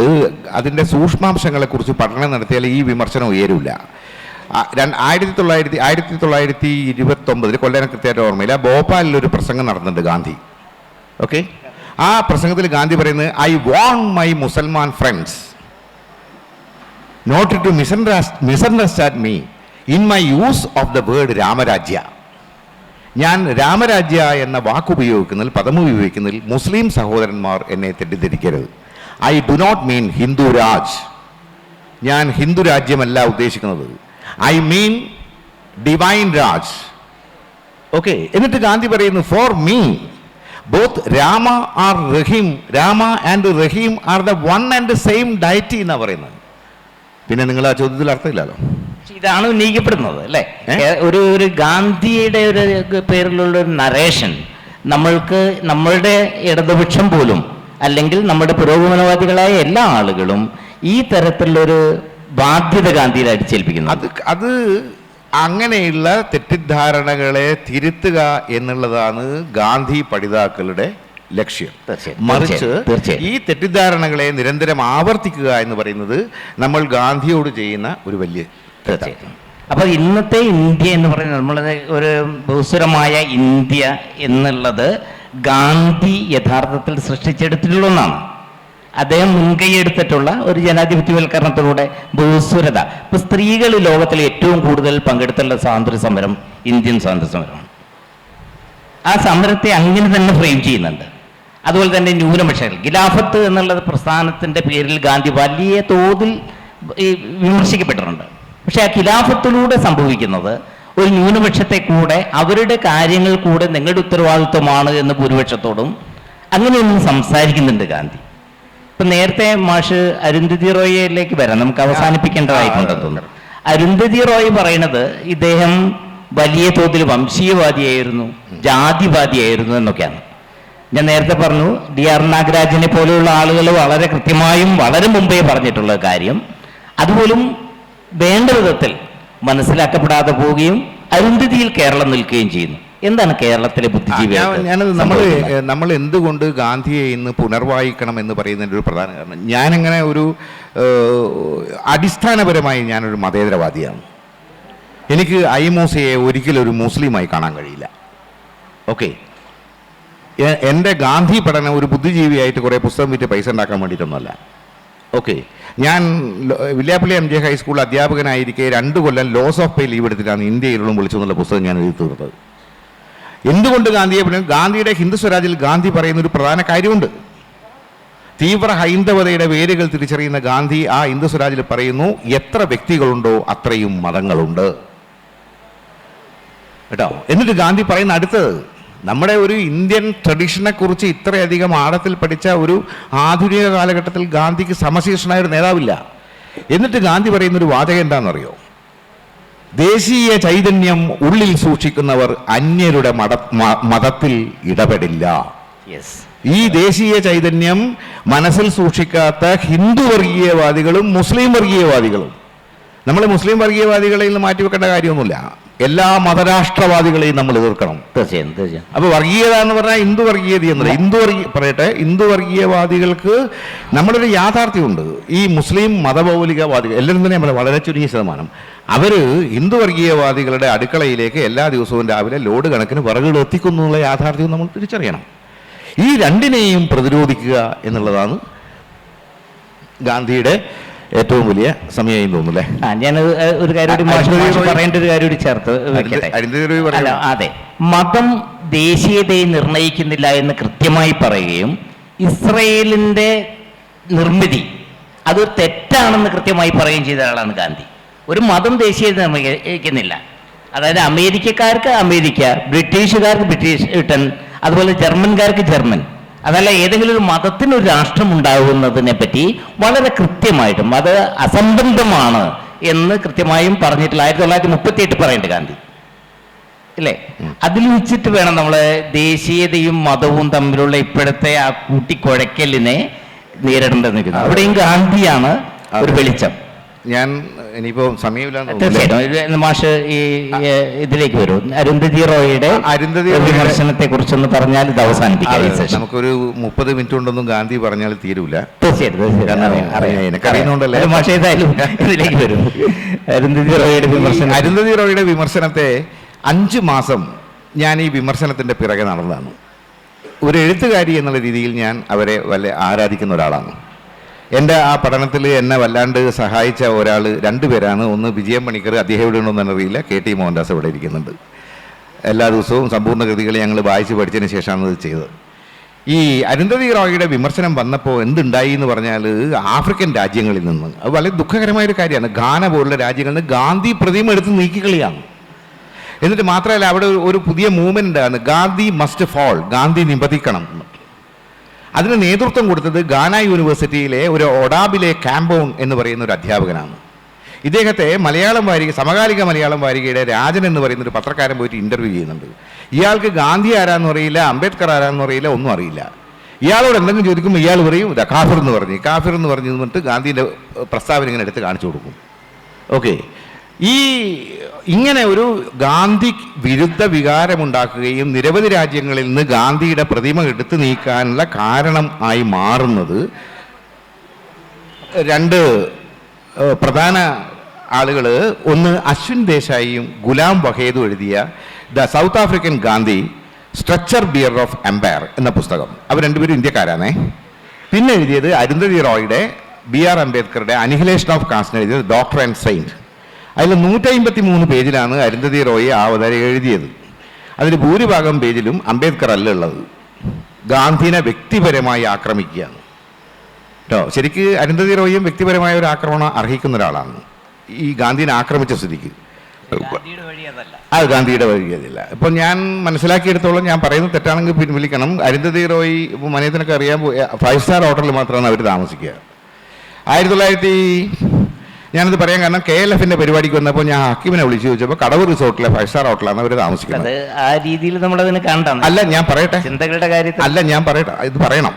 അതിൻ്റെ സൂക്ഷ്മാംശങ്ങളെ കുറിച്ച് പഠനം നടത്തിയാൽ ഈ വിമർശനം ഉയരില്ല. 1929 കൊല്ലം കൃത്യമായിട്ട് ഓർമ്മയില്ല, ഭോപ്പാലിൽ ഒരു പ്രസംഗം നടന്നിട്ടുണ്ട് ഗാന്ധി. ഓക്കെ, ആ പ്രസംഗത്തിൽ ഗാന്ധി പറയുന്നത്, I want my Musalman friends not to misunderstand me in my use of the word Ram Rajya. ഞാൻ രാമരാജ്യ എന്ന വാക്കുപയോഗിക്കുന്നതിൽ, പദം ഉപയോഗിക്കുന്നതിൽ മുസ്ലിം സഹോദരന്മാർ എന്നെ തെറ്റിദ്ധരിക്കരുത്. I do not mean Hindu raj. ഞാൻ ഹിന്ദു രാജ്യമല്ല ഉദ്ദേശിക്കുന്നത്. I mean divine raj. Okay, എന്നിട്ട് ഗാന്ധി പറയുന്നു, for me both Rama and Rahim are the one and same deity എന്നാണ് പറയുന്നത്. പിന്നെ നിങ്ങൾ ആ ചോദ്യത്തിൽ അർത്ഥമില്ലല്ലോ. ഇതാണ് ഉന്നയിക്കപ്പെടുന്നത് അല്ലേ? ഒരു ഗാന്ധിയുടെ ഒരു പേരിലുള്ള ഒരു നരേഷൻ നമ്മളുടെ ഇടതുപക്ഷം പോലും അല്ലെങ്കിൽ നമ്മുടെ പുരോഗമനവാദികളായ എല്ലാ ആളുകളും ഈ തരത്തിലുള്ളൊരു ബാധ്യത ഗാന്ധിയിൽ അടിച്ചേൽപ്പിക്കുന്നു. അത് അങ്ങനെയുള്ള തെറ്റിദ്ധാരണകളെ തിരുത്തുക എന്നുള്ളതാണ് ഗാന്ധി പഠിതാക്കളുടെ ലക്ഷ്യം. തീർച്ചയായും, മറിച്ച് തീർച്ചയായും. ഈ തെറ്റിദ്ധാരണകളെ നിരന്തരം ആവർത്തിക്കുക എന്ന് പറയുന്നത് നമ്മൾ ഗാന്ധിയോട് ചെയ്യുന്ന ഒരു വലിയ തീർച്ചയായിട്ടും. അപ്പോൾ ഇന്നത്തെ ഇന്ത്യ എന്ന് പറയുന്നത് നമ്മളത് ഒരു ബഹുസ്വരമായ ഇന്ത്യ എന്നുള്ളത് ഗാന്ധി യഥാർത്ഥത്തിൽ സൃഷ്ടിച്ചെടുത്തിട്ടുള്ള ഒന്നാണ്. അദ്ദേഹം മുൻകൈയെടുത്തിട്ടുള്ള ഒരു ജനാധിപത്യവൽക്കരണത്തിലൂടെ ബഹുസ്വരത. ഇപ്പൊ സ്ത്രീകൾ ലോകത്തിൽ ഏറ്റവും കൂടുതൽ പങ്കെടുത്തുള്ള സ്വാതന്ത്ര്യ സമരം ഇന്ത്യൻ സ്വാതന്ത്ര്യ സമരമാണ്. ആ സമരത്തെ അങ്ങനെ തന്നെ ഫ്രെയിം ചെയ്യുന്നുണ്ട്. അതുപോലെ തന്നെ ന്യൂനപക്ഷങ്ങൾ, ഖിലാഫത്ത് എന്നുള്ള പ്രസ്ഥാനത്തിൻ്റെ പേരിൽ ഗാന്ധി വലിയ തോതിൽ വിമർശിക്കപ്പെട്ടിട്ടുണ്ട്. പക്ഷേ ആ ഖിലാഫത്തിലൂടെ സംഭവിക്കുന്നത് ഒരു ന്യൂനപക്ഷത്തെ കൂടെ അവരുടെ കാര്യങ്ങൾ കൂടെ നിങ്ങളുടെ ഉത്തരവാദിത്വമാണ് എന്ന് ഭൂരിപക്ഷത്തോടും അങ്ങനെയൊന്നും സംസാരിക്കുന്നുണ്ട് ഗാന്ധി. ഇപ്പം നേരത്തെ മാഷ് അരുന്ധതി റോയിലേക്ക് വരാം, നമുക്ക് അവസാനിപ്പിക്കേണ്ടതായിട്ടുണ്ടെന്ന് തോന്നുന്നു. അരുന്ധതി റോയ് പറയുന്നത് ഇദ്ദേഹം വലിയ തോതിൽ വംശീയവാദിയായിരുന്നു, ജാതിവാദിയായിരുന്നു എന്നൊക്കെയാണ്. ഞാൻ നേരത്തെ പറഞ്ഞു DR നാഗരാജനെ പോലെയുള്ള ആളുകൾ വളരെ കൃത്യമായും വളരെ മുമ്പേ പറഞ്ഞിട്ടുള്ള കാര്യം അതുപോലും വേണ്ട വിധത്തിൽ മനസ്സിലാക്കപ്പെടാതെ പോവുകയും അരുന്ധതിയിൽ കേരളം നിൽക്കുകയും ചെയ്യുന്നു. എന്താണ് കേരളത്തിലെ ബുദ്ധിജീവി? നമ്മൾ എന്തുകൊണ്ട് ഗാന്ധിയെ ഇന്ന് പുനർവായിക്കണം എന്ന് പറയുന്നതിൻ്റെ ഒരു പ്രധാന കാരണം, ഞാനങ്ങനെ ഒരു അടിസ്ഥാനപരമായി ഞാനൊരു മതേതരവാദിയാണ്. എനിക്ക് ഐമോസയെ ഒരിക്കലും ഒരു മുസ്ലിമായി കാണാൻ കഴിയില്ല. ഓക്കെ, എൻ്റെ ഗാന്ധി പഠനം ഒരു ബുദ്ധിജീവിയായിട്ട് കുറേ പുസ്തകം വിറ്റ് പൈസ ഉണ്ടാക്കാൻ വേണ്ടിയിട്ടൊന്നുമല്ല. ഓക്കെ, ഞാൻ വില്യാപ്പള്ളി MJ ഹൈസ്കൂൾ അധ്യാപകനായിരിക്കെ 2 കൊല്ലം ലോസ് ഓഫ് പേ ലീവ് എടുത്തിട്ടാണ് ഇന്ത്യയിലുള്ള വിളിച്ചു എന്നുള്ള പുസ്തകം ഞാൻ എഴുതി തീർത്തത്. എന്തുകൊണ്ട് ഗാന്ധിയെ പഠനം? ഗാന്ധിയുടെ ഹിന്ദു സ്വരാജിൽ ഗാന്ധി പറയുന്ന ഒരു പ്രധാന കാര്യമുണ്ട്. തീവ്ര ഹൈന്ദവതയുടെ വേരുകൾ തിരിച്ചറിയുന്ന ഗാന്ധി ആ ഹിന്ദു സ്വരാജിൽ പറയുന്നു, എത്ര വ്യക്തികളുണ്ടോ അത്രയും മതങ്ങളുണ്ട് കേട്ടോ. എന്നിട്ട് ഗാന്ധി പറയുന്ന അടുത്തത്, നമ്മുടെ ഒരു ഇന്ത്യൻ ട്രഡീഷനെ കുറിച്ച് ഇത്രയധികം ആഴത്തിൽ പഠിച്ച ഒരു ആധുനിക കാലഘട്ടത്തിൽ ഗാന്ധിക്ക് സമശീർഷനായ ഒരു നേതാവില്ല. എന്നിട്ട് ഗാന്ധി പറയുന്നൊരു വാചകം എന്താണെന്നറിയോ? ദേശീയ ചൈതന്യം ഉള്ളിൽ സൂക്ഷിക്കുന്നവർ അന്യരുടെ മതത്തിൽ ഇടപെടില്ല. ഈ ദേശീയ ചൈതന്യം മനസ്സിൽ സൂക്ഷിക്കാത്ത ഹിന്ദു വർഗീയവാദികളും മുസ്ലിം വർഗീയവാദികളും, നമ്മൾ മുസ്ലിം വർഗീയവാദികളിൽ നിന്ന് മാറ്റിവെക്കേണ്ട കാര്യമൊന്നുമില്ല, എല്ലാ മതരാഷ്ട്രവാദികളെയും നമ്മൾ എതിർക്കണം. തീർച്ചയായും. അപ്പൊ വർഗീയത എന്ന് പറഞ്ഞാൽ ഹിന്ദു വർഗീയത എന്നല്ല. ഹിന്ദു വർഗീയവാദികൾക്ക് നമ്മളൊരു യാഥാർത്ഥ്യമുണ്ട്. ഈ മുസ്ലിം മതമൗലികവാദികൾ എല്ലാവരും തന്നെ വളരെ ചുരുങ്ങിയ ശതമാനം അവര് ഹിന്ദു വർഗീയവാദികളുടെ അടുക്കളയിലേക്ക് എല്ലാ ദിവസവും രാവിലെ ലോഡ് കണക്കിന് വിറകുകൾ എത്തിക്കുന്നു എന്നുള്ള യാഥാർത്ഥ്യം നമ്മൾ തിരിച്ചറിയണം. ഈ രണ്ടിനെയും പ്രതിരോധിക്കുക എന്നുള്ളതാണ് ഗാന്ധിയുടെ ഏറ്റവും വലിയ സമയമായി തോന്നുന്നല്ലേ. ഞാൻ ഒരു കാര്യം പറയേണ്ട ഒരു കാര്യം കൂടി ചേർത്ത് വെക്കട്ടെ. അതെ, മതം ദേശീയതയെ നിർണയിക്കുന്നില്ല എന്ന് കൃത്യമായി പറയുകയും ഇസ്രയേലിന്റെ നിർമ്മിതി അതൊരു തെറ്റാണെന്ന് കൃത്യമായി പറയുകയും ചെയ്ത ആളാണ് ഗാന്ധി. ഒരു മതം ദേശീയത നിർണയിക്കുന്നില്ല. അതായത് അമേരിക്കക്കാർക്ക് അമേരിക്ക, ബ്രിട്ടീഷുകാർക്ക് ബ്രിട്ടൻ, അതുപോലെ ജർമ്മൻകാർക്ക് ജർമ്മൻ. അതല്ല ഏതെങ്കിലും ഒരു മതത്തിനൊരു രാഷ്ട്രം ഉണ്ടാകുന്നതിനെ പറ്റി വളരെ കൃത്യമായിട്ടും അത് അസംബന്ധമാണ് എന്ന് കൃത്യമായും പറഞ്ഞിട്ടില്ല. 1938 പറയേണ്ട ഗാന്ധി അല്ലേ? അതിൽ വെച്ചിട്ട് വേണം നമ്മൾ ദേശീയതയും മതവും തമ്മിലുള്ള ഇപ്പോഴത്തെ ആ കൂട്ടിക്കുഴയ്ക്കലിനെ നേരിടേണ്ടത്. അവിടെയും ഗാന്ധിയാണ് ഒരു വെളിച്ചം. ഞാൻ ഇനിയിപ്പോ സമയമില്ല, തീർച്ചയായിട്ടും മാഷ് ഈ ഇതിലേക്ക് വരും. അരുന്ധതി റോയിയുടെ വിമർശനത്തെ കുറിച്ചൊന്ന് പറഞ്ഞാൽ ഇത് അവസാനിപ്പിക്കാം. നമുക്കൊരു 30 മിനിറ്റ് കൊണ്ടൊന്നും ഗാന്ധി പറഞ്ഞാൽ തീരൂല. എനിക്കറിയുന്നുണ്ടല്ലേ മാഷ്, ഏതായാലും ഇതിലേക്ക് വരും. അരുന്ധതി റോയിയുടെ വിമർശനത്തെ 5 മാസം ഞാൻ ഈ വിമർശനത്തിന്റെ പിറകെ നടന്നതാണ്. ഒരു എഴുത്തുകാരി എന്നുള്ള രീതിയിൽ ഞാൻ അവരെ ആരാധിക്കുന്ന ഒരാളാണ്. എൻ്റെ ആ പഠനത്തിൽ എന്നെ വല്ലാണ്ട് സഹായിച്ച ഒരാൾ 2 പേരാണ്. ഒന്ന് വിജയം പണിക്കർ, അദ്ദേഹം ഇവിടെ ഉണ്ടോന്ന് അറിയില്ല. KT മോഹൻദാസ് ഇവിടെ ഇരിക്കുന്നുണ്ട്. എല്ലാ ദിവസവും സമ്പൂർണ്ണ കൃതികൾ ഞങ്ങൾ വായിച്ച് പഠിച്ചതിന് ശേഷമാണ് ഇത് ചെയ്തത്. ഈ അരുന്ധതി റോയിയുടെ വിമർശനം വന്നപ്പോൾ എന്തുണ്ടായി എന്ന് പറഞ്ഞാൽ, ആഫ്രിക്കൻ രാജ്യങ്ങളിൽ നിന്ന്, അത് വളരെ ദുഃഖകരമായൊരു കാര്യമാണ്, ഗാന പോലുള്ള രാജ്യങ്ങളിൽ നിന്ന് ഗാന്ധി പ്രതിമ എടുത്ത് നീക്കിക്കളിയാണ്. എന്നിട്ട് മാത്രമല്ല, അവിടെ ഒരു പുതിയ മൂവ്മെൻ്റ് ആണ്, ഗാന്ധി മസ്റ്റ് ഫോൾ, ഗാന്ധി നിപതിക്കണം. അതിന് നേതൃത്വം കൊടുത്തത് ഗാന യൂണിവേഴ്സിറ്റിയിലെ ഒരു ഒഡാബിലെ കാമ്പോൺ എന്ന് പറയുന്ന ഒരു അധ്യാപകനാണ്. ഇദ്ദേഹത്തെ മലയാളം വാരിക, സമകാലിക മലയാളം വാരികയുടെ രാജൻ എന്ന് പറയുന്ന ഒരു പത്രക്കാരൻ പോയിട്ട് ഇൻ്റർവ്യൂ ചെയ്യുന്നുണ്ട്. ഇയാൾക്ക് ഗാന്ധി ആരാന്ന് അറിയില്ല, അംബേദ്കർ ആരാന്ന് അറിയില്ല, ഒന്നും അറിയില്ല. ഇയാളോട് എന്തെങ്കിലും ചോദിക്കുമ്പോൾ ഇയാൾ പറയും ഇതാ കാഫിർ എന്ന് പറഞ്ഞു. കാഫിർ എന്ന് പറഞ്ഞു എന്നിട്ട് ഗാന്ധിൻ്റെ പ്രസ്താവന ഇങ്ങനെ എടുത്ത് കാണിച്ചു കൊടുക്കും. ഓക്കെ, ഈ ഇങ്ങനെ ഒരു ഗാന്ധി വിരുദ്ധ വികാരമുണ്ടാക്കുകയും നിരവധി രാജ്യങ്ങളിൽ നിന്ന് ഗാന്ധിയുടെ പ്രതിമ എടുത്തു നീക്കാനുള്ള കാരണം ആയി മാറുന്നത് രണ്ട് പ്രധാന ആളുകൾ, ഒന്ന് അശ്വിൻ ദേശായിയും ഗുലാം വഹേദും എഴുതിയ the South African Gandhi stretcher bearer of empire എന്ന പുസ്തകം. അവർ രണ്ടുപേരും ഇന്ത്യക്കാരാണേ. പിന്നെ എഴുതിയത് അരുന്ധതി റോയുടെ BR അംബേദ്കറുടെ അനിഹിലേഷൻ ഓഫ് കാസ്റ്റ് എഴുതിയത് ഡോക്ടർ ആൻഡ് സെയിൻറ്റ്. അതിൽ 153 പേജിലാണ് അരുന്ധതി റോയി ആ അവതാരം എഴുതിയത്. അതിൽ ഭൂരിഭാഗം പേജിലും അംബേദ്കർ അല്ല ഉള്ളത്, ഗാന്ധിനെ വ്യക്തിപരമായി ആക്രമിക്കുകയാണ് കേട്ടോ. ശരിക്ക് അരുന്ധതി റോയും വ്യക്തിപരമായ ഒരു ആക്രമണം അർഹിക്കുന്ന ഒരാളാണ്. ഈ ഗാന്ധിനെ ആക്രമിച്ച സ്ഥിതിക്ക് അത് ഗാന്ധിയുടെ വഴിയതല്ല. ഇപ്പം ഞാൻ മനസ്സിലാക്കിയെടുത്തോളം, ഞാൻ പറയുന്നത് തെറ്റാണെങ്കിൽ പിൻവലിക്കണം, അരുന്ധതി റോയി മനയത്തിനൊക്കെ അറിയാൻ 5 സ്റ്റാർ ഹോട്ടലിൽ മാത്രമാണ് അവർ താമസിക്കുക. 1900 ഞാനത് പറയാൻ കാരണം KLFന്റെ പരിപാടിക്ക് വന്നപ്പോൾ ഞാൻ ഹക്കീമിനെ വിളിച്ചു ചോദിച്ചപ്പോൾ കടവ് റിസോർട്ടിലെ 5 സ്റ്റാർ ഹോട്ടലാണ് അവർ താമസിക്കുന്നത്. ആ രീതിയിൽ നമ്മളതിന് കണ്ടാണ്. അല്ല ഞാൻ പറയട്ടെ, ചിന്തകളുടെ കാര്യത്തിൽ അല്ല ഞാൻ പറയട്ടെ, ഇത് പറയണം.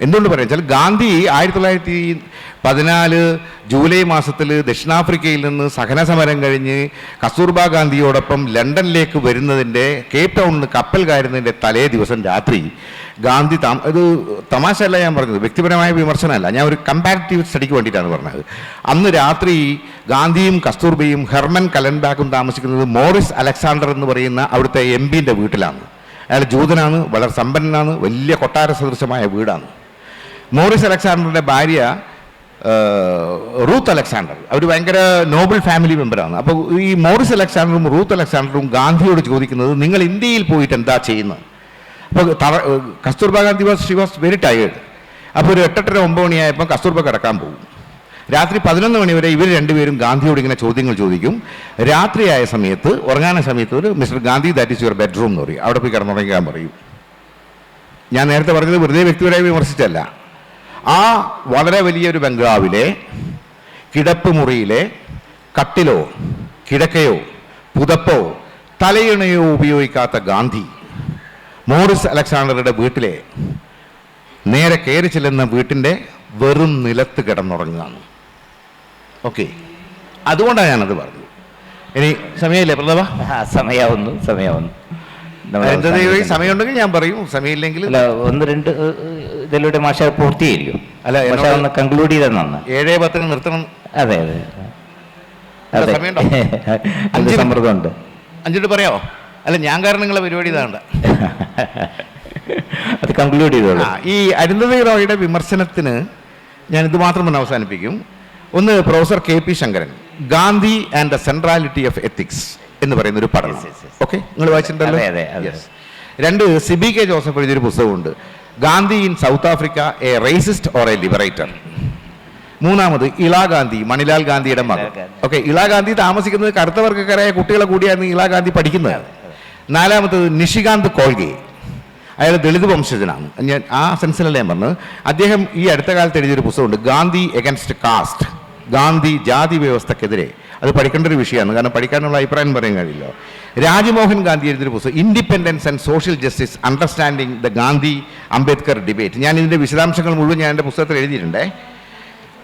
എന്തുകൊണ്ട് പറയാം വെച്ചാൽ, ഗാന്ധി 1914 ജൂലൈ മാസത്തിൽ ദക്ഷിണാഫ്രിക്കയിൽ നിന്ന് സഹന സമരം കഴിഞ്ഞ് കസ്തൂർബ ഗാന്ധിയോടൊപ്പം ലണ്ടനിലേക്ക് വരുന്നതിൻ്റെ, കേപ്പ് ടൗണിൽ കപ്പൽ കയറുന്നതിൻ്റെ തലേ ദിവസം രാത്രി ഗാന്ധി ഇത് തമാശ അല്ല ഞാൻ പറഞ്ഞത്, വ്യക്തിപരമായ വിമർശനമല്ല, ഞാൻ ഒരു കമ്പാരിറ്റീവ് സ്റ്റഡിക്ക് വേണ്ടിയിട്ടാണ് പറഞ്ഞത്. അന്ന് രാത്രി ഗാന്ധിയും കസ്തൂർബയും ഹെർമൻ കലൻബാക്കും താമസിക്കുന്നത് മോറിസ് അലക്സാണ്ടർ എന്ന് പറയുന്ന അവിടുത്തെ MP-ൻ്റെ വീട്ടിലാണ്. അയാൾ ജൂതനാണ്, വളരെ സമ്പന്നനാണ്, വലിയ കൊട്ടാര സദൃശമായ വീടാണ്. മോറിസ് അലക്സാണ്ടറിൻ്റെ ഭാര്യ റൂത്ത് അലക്സാണ്ടർ, അവർ ഭയങ്കര നോബിൾ ഫാമിലി മെമ്പറാണ്. അപ്പോൾ ഈ മോറിസ് അലക്സാണ്ടറും റൂത്ത് അലക്സാണ്ടറും ഗാന്ധിയോട് ചോദിക്കുന്നത്, നിങ്ങൾ ഇന്ത്യയിൽ പോയിട്ട് എന്താ ചെയ്യുന്നത്? അപ്പോൾ Kasturba Gandhi she was very tired. അപ്പോൾ ഒരു 8:30 9 മണിയായപ്പോൾ കസ്തൂർബ കിടക്കാൻ പോകും. രാത്രി 11 മണി വരെ ഇവർ രണ്ടുപേരും ഗാന്ധിയോട് ഇങ്ങനെ ചോദ്യങ്ങൾ ചോദിക്കും. രാത്രിയായ സമയത്ത്, ഉറങ്ങാന സമയത്ത് ഒരു mister Gandhi that is your bedroom എന്ന് പറയും, അവിടെ പോയി കിടന്നുറങ്ങാൻ പറയും. ഞാൻ നേരത്തെ പറഞ്ഞത് വെറുതെ വ്യക്തിപരമായി വിമർശിച്ചല്ല. ആ വളരെ വലിയൊരു ബംഗ്ലാവിലെ കിടപ്പ് മുറിയിലെ കട്ടിലോ കിടക്കയോ പുതപ്പോ തലയിണയോ ഉപയോഗിക്കാത്ത ഗാന്ധി മോറിസ് അലക്സാണ്ടറുടെ വീട്ടിലെ നേരെ കയറി ചെല്ലുന്ന വീട്ടിൻ്റെ വെറും നിലത്ത് കിടന്നുറങ്ങുകയാണ്. ഓക്കെ, അതുകൊണ്ടാണ് ഞാനത് പറഞ്ഞത്. ഇനി സമയമില്ലേ പ്രതാപ? സമയാവുന്നു. സമയമുണ്ടെങ്കിൽ ഞാൻ പറയും, സമയമില്ലെങ്കിൽ 1-2 ഇതിലൂടെ മാഷ പൂർത്തീകരിക്കും. അല്ല, ഒന്ന് കൺക്ലൂഡ് ചെയ്തെന്നാണ്. 7:10 നിർത്തണം. അതെ. സമ്മർദ്ദമുണ്ട്. 5 പറയാമോ? അല്ല, ഞാൻ കാരണം നിങ്ങളെ പരിപാടി ഇതാണ്ട. അത് കൺക്ലൂഡ് ചെയ്തോളൂ. ഈ അരുന്ധതി റോയുടെ വിമർശനത്തിന് ഞാൻ ഇത് മാത്രം തന്നെ അവസാനിപ്പിക്കും. ഒന്ന്, professor KP Sankaran, Gandhi and the centrality of ethics എന്ന് പറയുന്ന ഒരു പഠനം. ഓക്കെ, നിങ്ങൾ വായിച്ചിട്ടുണ്ടല്ലോ. 2, CBK ജോസഫ് എഴുതിയൊരു പുസ്തകമുണ്ട്, Gandhi in south Africa, a racist or a liberator. 3, Ela Gandhi, Manilal ഗാന്ധിയുടെ മകൻ. ഓക്കെ, ഇളാഗാന്ധി താമസിക്കുന്നത് കറുത്ത വർഗ്ഗക്കാരായ കുട്ടികളെ കൂടിയാണ് ഇളാഗാന്ധി പഠിക്കുന്നത്. 4, നിഷികാന്ത് കോൾഗെ, അയാൾ ദളിത് വംശജനാണ്. ഞാൻ ആ സെൻസിലല്ല ഞാൻ പറഞ്ഞത്. അദ്ദേഹം ഈ അടുത്ത കാലത്ത് എഴുതിയൊരു പുസ്തകമുണ്ട്, ഗാന്ധി എഗൻസ്റ്റ് കാസ്റ്റ്, ഗാന്ധി ജാതി വ്യവസ്ഥക്കെതിരെ. അത് പഠിക്കേണ്ട ഒരു വിഷയമാണ്, കാരണം പഠിക്കാനുള്ള അഭിപ്രായം പറയാൻ കഴിയില്ല. രാജ്മോഹൻ ഗാന്ധി എഴുതിയൊരു പുസ്തകം, independence and social justice, understanding the Gandhi Ambedkar debate. ഞാൻ ഇതിൻ്റെ വിശദാംശങ്ങൾ മുഴുവൻ ഞാൻ എൻ്റെ പുസ്തകത്തിൽ എഴുതിയിട്ടുണ്ട്.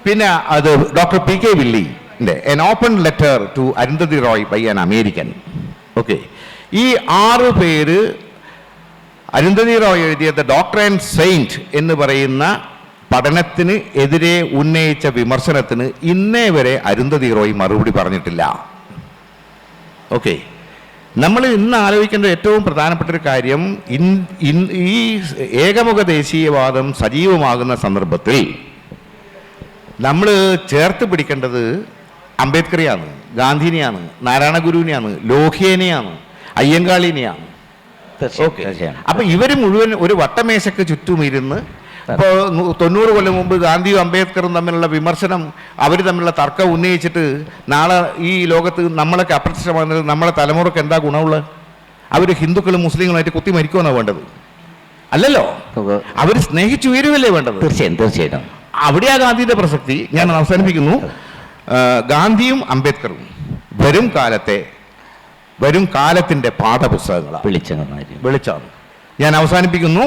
പിന്നെ അത് ഡോക്ടർ PK വില്ലിൻ്റെ an open letter to Arundhati Roy by an American. Okay, ഈ 6 പേര് അരുന്ധതി റോയ് എഴുതിയ ദ ഡോക്ടർ ആൻഡ് സെയിൻറ്റ് എന്ന് പറയുന്ന പഠനത്തിന് എതിരെ ഉന്നയിച്ച വിമർശനത്തിന് ഇന്നേ വരെ അരുന്ധതി റോയ് മറുപടി പറഞ്ഞിട്ടില്ല. ഓക്കെ, നമ്മൾ ഇന്ന് ആലോചിക്കേണ്ട ഏറ്റവും പ്രധാനപ്പെട്ട ഒരു കാര്യം, ഈ ഏകമുഖ ദേശീയവാദം സജീവമാകുന്ന സന്ദർഭത്തിൽ നമ്മൾ ചേർത്ത് പിടിക്കേണ്ടത് അംബേദ്കറെയാണ്, ഗാന്ധിനെയാണ്, നാരായണ ഗുരുവിനെയാണ്, ലോഹിയനെയാണ്, അയ്യങ്കാളിനെയാണ്. ഓക്കെ, അപ്പൊ ഇവര് മുഴുവൻ ഒരു വട്ടമേശക്ക് ചുറ്റും ഇരുന്ന്, ഇപ്പോൾ 90 കൊല്ലം മുമ്പ് ഗാന്ധിയും അംബേദ്കറും തമ്മിലുള്ള വിമർശനം, അവർ തമ്മിലുള്ള തർക്കം ഉന്നയിച്ചിട്ട് നാളെ ഈ ലോകത്ത് നമ്മളൊക്കെ അപ്രത്യക്ഷമാകുന്നത് നമ്മളെ തലമുറക്ക് എന്താ ഗുണമുള്ളത്? അവർ ഹിന്ദുക്കളും മുസ്ലിങ്ങളുമായിട്ട് കുത്തി മരിക്കുമെന്നാണ് വേണ്ടത്? അല്ലല്ലോ, അവർ സ്നേഹിച്ചുയരുവല്ലേ വേണ്ടത്? തീർച്ചയായിട്ടും. അവിടെയാ ഗാന്ധിയുടെ പ്രസക്തി. ഞാൻ അവസാനിപ്പിക്കുന്നു. ഗാന്ധിയും അംബേദ്കറും വരും കാലത്തിന്റെ പാഠപുസ്തകങ്ങളാണ്, വെളിച്ചാണ്. ഞാൻ അവസാനിപ്പിക്കുന്നു.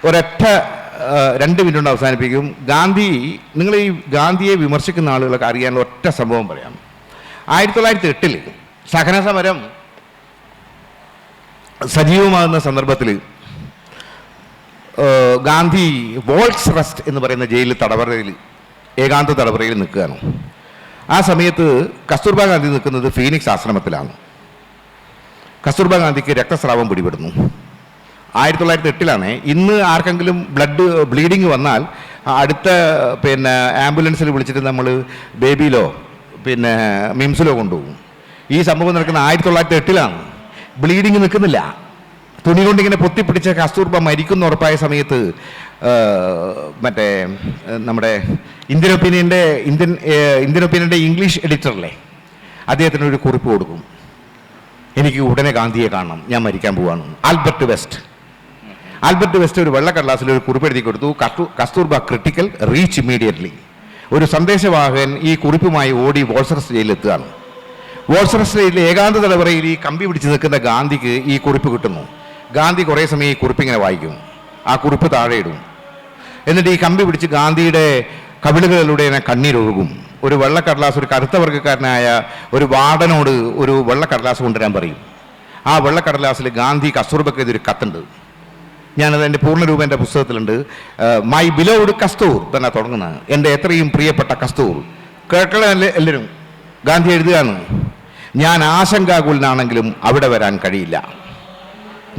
ഒരൊറ്റ 2 മിനിറ്റ് കൊണ്ട് അവസാനിപ്പിക്കും. നിങ്ങൾ ഈ ഗാന്ധിയെ വിമർശിക്കുന്ന ആളുകളൊക്കെ അറിയാനുള്ള ഒറ്റ സംഭവം പറയാം. 1908 സഹന സമരം സജീവമാകുന്ന സന്ദർഭത്തിൽ ഗാന്ധി വോൾസ് റെസ്റ്റ് എന്ന് പറയുന്ന ജയിലിൽ തടവറയിൽ ഏകാന്ത തടവറയിൽ നിൽക്കുകയാണ്. ആ സമയത്ത് കസ്തൂർബാ ഗാന്ധി നിൽക്കുന്നത് ഫീനിക്സ് ആശ്രമത്തിലാണ്. കസ്തൂർബാ ഗാന്ധിക്ക് രക്തസ്രാവം പിടിപെടുന്നു. 1908 ഇന്ന് ആർക്കെങ്കിലും ബ്ലീഡിങ് വന്നാൽ അടുത്ത ആംബുലൻസിൽ വിളിച്ചിട്ട് നമ്മൾ ബേബിയിലോ മിംസിലോ കൊണ്ടുപോകും. ഈ സംഭവം നടക്കുന്ന 1908 ബ്ലീഡിങ് നിൽക്കുന്നില്ല. തുണി കൊണ്ടിങ്ങനെ പൊത്തിപ്പിടിച്ച കസ്തൂർബ മരിക്കുന്ന ഉറപ്പായ സമയത്ത് നമ്മുടെ ഇന്ത്യൻ ഒപ്പീനിയൻ്റെ ഇംഗ്ലീഷ് എഡിറ്ററിലെ അദ്ദേഹത്തിന് ഒരു കുറിപ്പ് കൊടുക്കും. എനിക്ക് ഉടനെ ഗാന്ധിയെ കാണണം, ഞാൻ മരിക്കാൻ പോവാണ്. ആൽബർട്ട് വെസ്റ്റ് ഒരു വെള്ളക്കടലാസിൽ ഒരു കുറിപ്പ് എഴുതി കൊടുത്തു. Kasturba critical, reach immediately. ഒരു സന്ദേശവാഹകൻ ഈ കുറിപ്പുമായി ഓടി വോൾസറസ് ജയിലിലെത്തുകയാണ്. വോൾസറസ് ജയിലിൽ ഏകാന്ത തടവറയിൽ ഈ കമ്പി പിടിച്ച് നിൽക്കുന്ന ഗാന്ധിക്ക് ഈ കുറിപ്പ് കിട്ടുന്നു. ഗാന്ധി കുറേ സമയം ഈ കുറിപ്പിങ്ങനെ വായിക്കും, ആ കുറിപ്പ് താഴെ ഇടും. എന്നിട്ട് ഈ കമ്പി പിടിച്ച് ഗാന്ധിയുടെ കവിളുകളിലൂടെ കണ്ണീരൊഴുകും. ഒരു വെള്ളക്കടലാസ്, ഒരു കറുത്ത വർഗ്ഗക്കാരനായ ഒരു വാർഡനോട് ഒരു വെള്ളക്കടലാസ് കൊണ്ടുവരാൻ പറയും. ആ വെള്ളക്കടലാസിൽ ഗാന്ധി കസ്തൂർബക്കെതിരെ കത്തുണ്ട്. ഞാനത് എൻ്റെ പൂർണ്ണരൂപം എൻ്റെ പുസ്തകത്തിലുണ്ട്. മൈ ബിലോവ്ഡ് കസ്തൂർ തന്നെ തുടങ്ങുന്നത്. എൻ്റെ എത്രയും പ്രിയപ്പെട്ട കസ്തൂർ. കേൾക്കണ എല്ലാവരും. ഗാന്ധി എഴുതുകയാണ്, ഞാൻ ആശങ്കാകുലനാണെങ്കിലും അവിടെ വരാൻ കഴിയില്ല.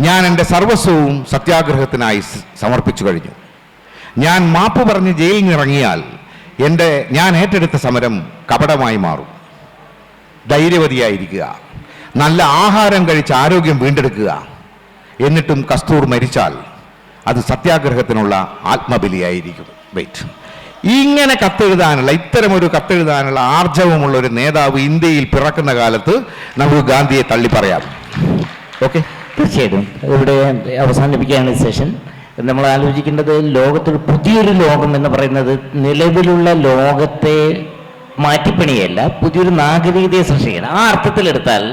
ഞാൻ എൻ്റെ സർവസ്വവും സത്യാഗ്രഹത്തിനായി സമർപ്പിച്ചു കഴിഞ്ഞു. ഞാൻ മാപ്പ് പറഞ്ഞ് ജയിലിൽ നിന്നിറങ്ങിയാൽ ഞാൻ ഏറ്റെടുത്ത സമരം കപടമായി മാറും. ധൈര്യവതിയായിരിക്കുക, നല്ല ആഹാരം കഴിച്ച് ആരോഗ്യം വീണ്ടെടുക്കുക. എന്നിട്ടും കസ്തൂർ മരിച്ചാൽ അത് സത്യാഗ്രഹത്തിനുള്ള ആത്മബലിയായിരിക്കും. ഇങ്ങനെ ഇത്തരമൊരു കത്തെഴുതാനുള്ള ആർജവമുള്ള ഒരു നേതാവ് ഇന്ത്യയിൽ പിറക്കുന്ന കാലത്ത് നമുക്ക് ഗാന്ധിയെ തള്ളി പറയാം. ഓക്കെ, തീർച്ചയായിട്ടും ഇവിടെ അവസാനിപ്പിക്കുകയാണ് ഈ സെഷൻ. നമ്മൾ ആലോചിക്കേണ്ടത് ലോകത്തൊരു പുതിയൊരു ലോകം എന്ന് പറയുന്നത് നിലവിലുള്ള ലോകത്തെ മാറ്റിപ്പണിയല്ല, പുതിയൊരു നാഗരികതയെ സൃഷ്ടിക്കണം. ആ അർത്ഥത്തിലെടുത്താൽ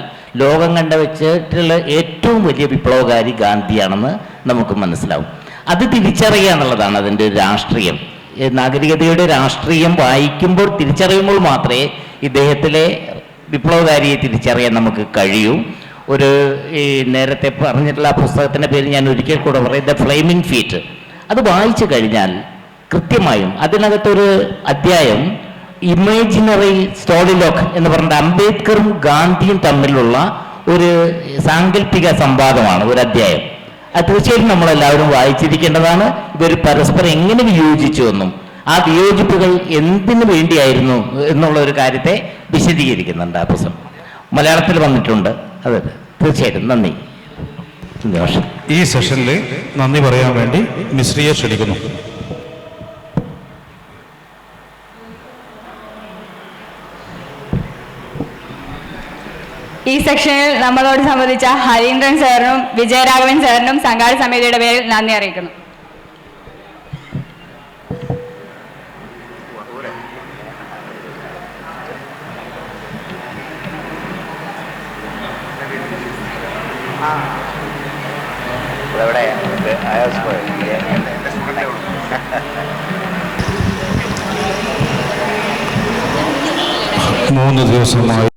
ലോകം കണ്ട വെച്ചിട്ടുള്ള ഏറ്റവും വലിയ വിപ്ലവകാരി ഗാന്ധിയാണെന്ന് നമുക്ക് മനസ്സിലാവും. അത് തിരിച്ചറിയുക എന്നുള്ളതാണ് അതിൻ്റെ ഒരു രാഷ്ട്രീയം. നാഗരികതയുടെ രാഷ്ട്രീയം വായിക്കുമ്പോൾ തിരിച്ചറിയുമ്പോൾ മാത്രമേ ഇദ്ദേഹത്തിലെ വിപ്ലവകാരിയെ തിരിച്ചറിയാൻ നമുക്ക് കഴിയൂ. ഒരു നേരത്തെ പറഞ്ഞിട്ടുള്ള ആ പുസ്തകത്തിൻ്റെ പേര് ഞാൻ ഒരിക്കൽ കൂടെ പറയും, ദ ഫ്ലെയിമിംഗ് ഫീറ്റ്. അത് വായിച്ചു കഴിഞ്ഞാൽ കൃത്യമായും അതിനകത്തൊരു അധ്യായം ഇമേജിനറി സ്റ്റോറിലോക്ക് എന്ന് പറഞ്ഞിട്ട് അംബേദ്കറും ഗാന്ധിയും തമ്മിലുള്ള ഒരു സാങ്കല്പിക സംവാദമാണ് ഒരു അധ്യായം. അത് തീർച്ചയായിട്ടും നമ്മളെല്ലാവരും വായിച്ചിരിക്കേണ്ടതാണ്. ഇവർ പരസ്പരം എങ്ങനെ വിയോജിച്ചു എന്നും ആ വിയോജിപ്പുകൾ എന്തിനു വേണ്ടിയായിരുന്നു എന്നുള്ള ഒരു കാര്യത്തെ വിശദീകരിക്കുന്നുണ്ട് ആ പുസ്തകം. മലയാളത്തിൽ വന്നിട്ടുണ്ട്. അതെ, തീർച്ചയായിട്ടും നന്ദി. സന്തോഷം. ഈ സെഷനിൽ നന്ദി പറയാൻ വേണ്ടി മിശ്രിയെ ക്ഷണിക്കുന്നു. ഈ സെക്ഷനിൽ നമ്മളോട് സംബന്ധിച്ച ഹരീന്ദ്രൻ സാറിനും വിജയരാഘവൻ സാറിനും സംഘാടക സമിതിയുടെ പേരിൽ നന്ദി അറിയിക്കുന്നു. മൂന്ന് ദിവസമായി